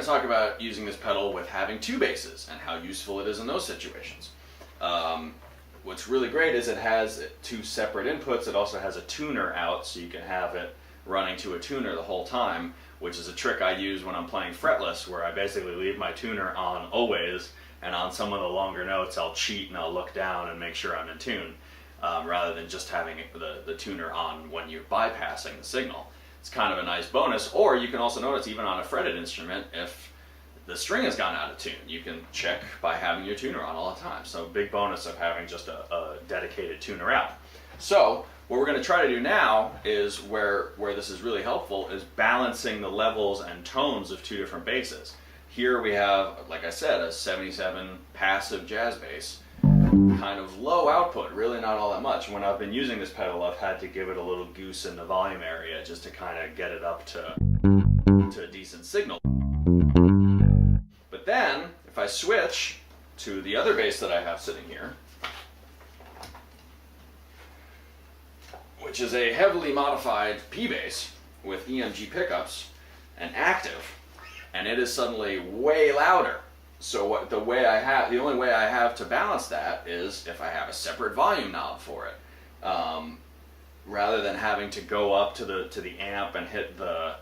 talk about using this pedal with having two basses and how useful it is in those situations. What's really great is it has two separate inputs. It also has a tuner out, so you can have it running to a tuner the whole time, which is a trick I use when I'm playing fretless, where I basically leave my tuner on always, and on some of the longer notes I'll cheat and I'll look down and make sure I'm in tune, rather than just having the tuner on when you're bypassing the signal. It's kind of a nice bonus. Or you can also notice, even on a fretted instrument, if the string has gone out of tune, you can check by having your tuner on all the time. So big bonus of having just a dedicated tuner out. So what we're going to try to do now is where this is really helpful is balancing the levels and tones of two different basses. Here we have, like I said, a 77 passive jazz bass, kind of low output, really not all that much. When I've been using this pedal, I've had to give it a little goose in the volume area just to kind of get it up to a decent signal. But then, if I switch to the other bass that I have sitting here, which is a heavily modified P bass with EMG pickups and active, and it is suddenly way louder. So the only way I have to balance that is if I have a separate volume knob for it, rather than having to go up to the amp and hit the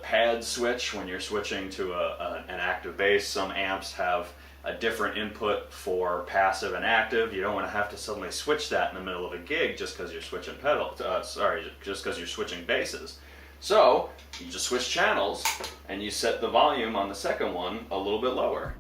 pad switch when you're switching to an active bass. Some amps have a different input for passive and active. You don't want to have to suddenly switch that in the middle of a gig just because you're switching just because you're switching basses. So you just switch channels and you set the volume on the second one a little bit lower.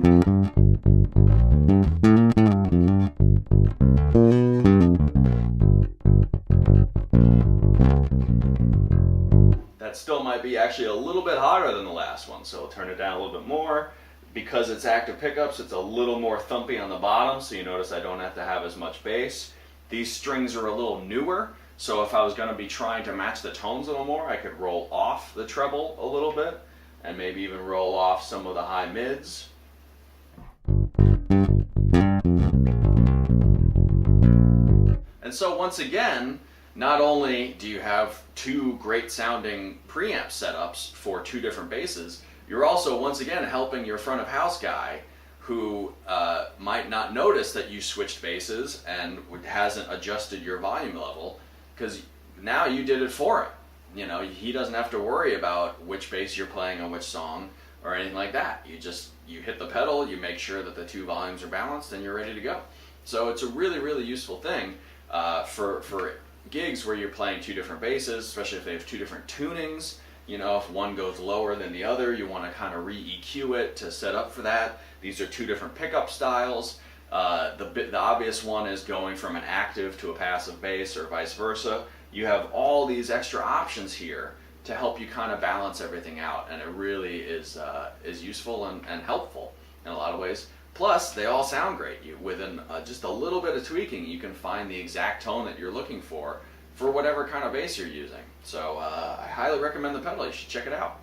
That still might be actually a little bit hotter than the last one, so I'll turn it down a little bit more. Because it's active pickups, it's a little more thumpy on the bottom, so you notice I don't have to have as much bass. These strings are a little newer, so if I was going to be trying to match the tones a little more, I could roll off the treble a little bit, and maybe even roll off some of the high mids. And so once again, not only do you have two great sounding preamp setups for two different basses, you're also once again helping your front of house guy who might not notice that you switched basses and hasn't adjusted your volume level, because now you did it for him. You know, he doesn't have to worry about which bass you're playing on which song or anything like that. You hit the pedal, you make sure that the two volumes are balanced, and you're ready to go. So it's a really, really useful thing for gigs where you're playing two different basses, especially if they have two different tunings. You know, if one goes lower than the other, you want to kind of re-EQ it to set up for that. These are two different pickup styles. The obvious one is going from an active to a passive bass or vice versa. You have all these extra options here to help you kind of balance everything out, and it really is useful and helpful in a lot of ways. Plus, they all sound great. Within just a little bit of tweaking, you can find the exact tone that you're looking for whatever kind of bass you're using. So I highly recommend the pedal. You should check it out.